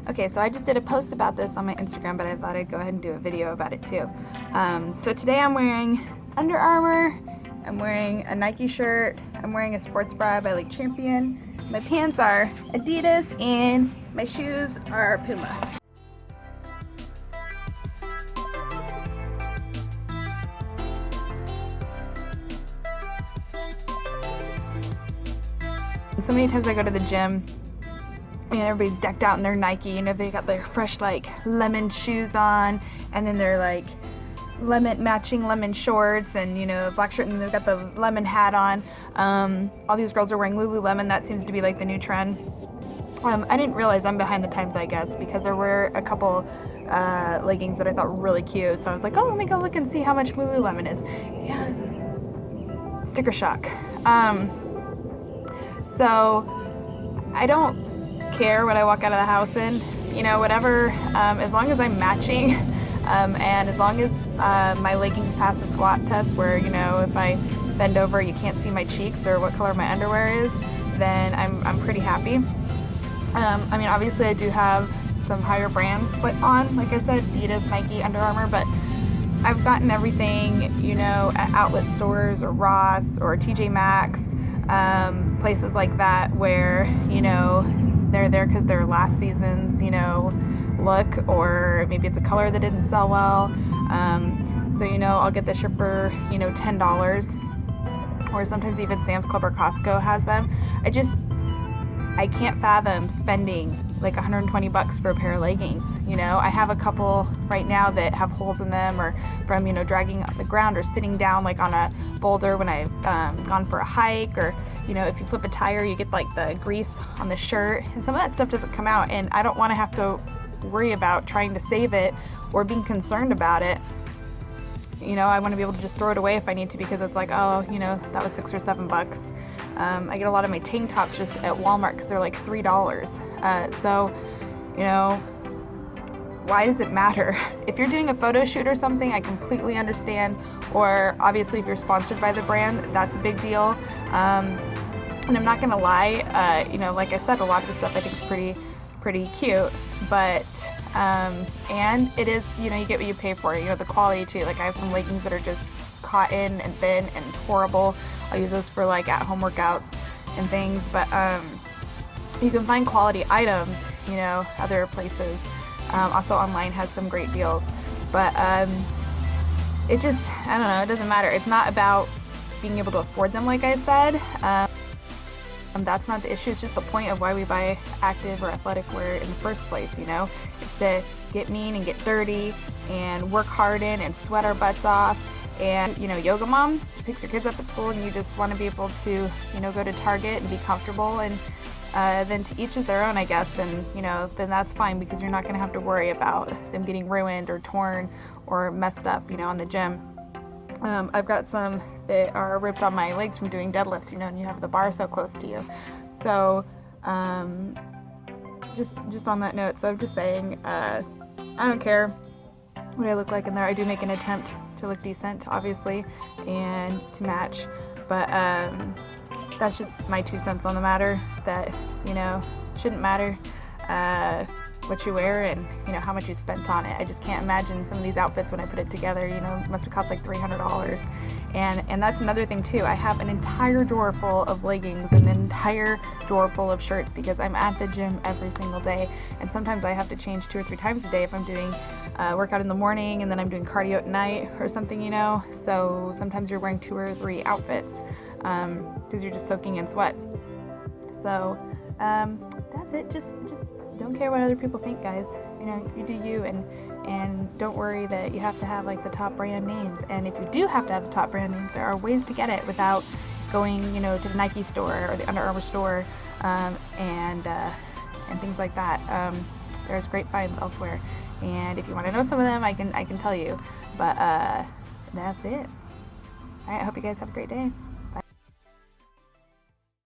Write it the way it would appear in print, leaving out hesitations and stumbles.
Okay, so I just did a post about this on my Instagram, but I thought I'd go ahead and do a video about it too. So today I'm wearing Under Armour, I'm wearing a Nike shirt, I'm wearing a sports bra by Lake Champion, my pants are Adidas, and my shoes are Puma. So many times I go to the gym and everybody's decked out in their Nike, you know, they got their fresh like lemon shoes on, and then they're like matching lemon shorts and, you know, black shirt, and they've got the lemon hat on. All these girls are wearing Lululemon. That seems to be like the new trend. I didn't realize I'm behind the times, I guess, because there were a couple leggings that I thought were really cute, so I was like, oh, let me go look and see how much Lululemon is. Yeah, sticker shock. So I don't care what I walk out of the house in, you know, whatever, as long as I'm matching, and as long as my leggings pass the squat test where, you know, if I bend over you can't see my cheeks or what color my underwear is, then I'm pretty happy. I mean, obviously I do have some higher brands on, like I said, Adidas, Nike, Under Armour, but I've gotten everything, you know, at outlet stores or Ross or TJ Maxx, places like that where, you know, they're there because they're last season's, you know, look, or maybe it's a color that didn't sell well. So, you know, I'll get the shirt for, you know, $10, or sometimes even Sam's Club or Costco has them. I can't fathom spending like $120 for a pair of leggings. You know, I have a couple right now that have holes in them, or from, you know, dragging on the ground or sitting down like on a boulder when I've gone for a hike, or, you know, if you flip a tire you get like the grease on the shirt, and some of that stuff doesn't come out, and I don't want to have to worry about trying to save it or being concerned about it. You know, I want to be able to just throw it away if I need to, because it's like, oh, you know, that was $6 or $7. I get a lot of my tank tops just at Walmart because they're like $3. So, you know, why does it matter? If you're doing a photo shoot or something, I completely understand. Or obviously if you're sponsored by the brand, that's a big deal. And I'm not gonna lie, you know, like I said, a lot of the stuff I think is pretty cute, but and it is, you know, you get what you pay for. You know, the quality too. Like I have some leggings that are just cotton and thin and horrible. I'll use those for like at-home workouts and things, but you can find quality items, you know, other places. Also online has some great deals, but it just, I don't know, it doesn't matter. It's not about being able to afford them, like I said. That's not the issue. It's just the point of why we buy active or athletic wear in the first place, you know. It's to get mean and get dirty and work hard in and sweat our butts off. And, you know, yoga mom picks your kids up at school, and you just want to be able to, you know, go to Target and be comfortable, and then to each is their own, I guess. And, you know, then that's fine, because you're not going to have to worry about them getting ruined or torn or messed up, you know, in the gym. I've got some that are ripped on my legs from doing deadlifts, you know, and you have the bar so close to you. So, just on that note, so I'm just saying, I don't care what I look like in there. I do make an attempt to look decent, obviously, and to match, but that's just my 2 cents on the matter, that, you know, shouldn't matter what you wear and, you know, how much you spent on it. I just can't imagine some of these outfits when I put it together, you know, must have cost like $300. And that's another thing too. I have an entire drawer full of leggings and an entire drawer full of shirts, because I'm at the gym every single day, and sometimes I have to change 2 or 3 times a day if I'm doing workout in the morning and then I'm doing cardio at night or something, you know. So sometimes you're wearing 2 or 3 outfits because you're just soaking in sweat. So that's it. Just don't care what other people think, guys. You know, you do you, and don't worry that you have to have like the top brand names. And if you do have to have the top brand names, there are ways to get it without going, you know, to the Nike store or the Under Armour store, and things like that. There's great finds elsewhere, and if you want to know some of them, I can tell you. But that's it. All right, I hope you guys have a great day.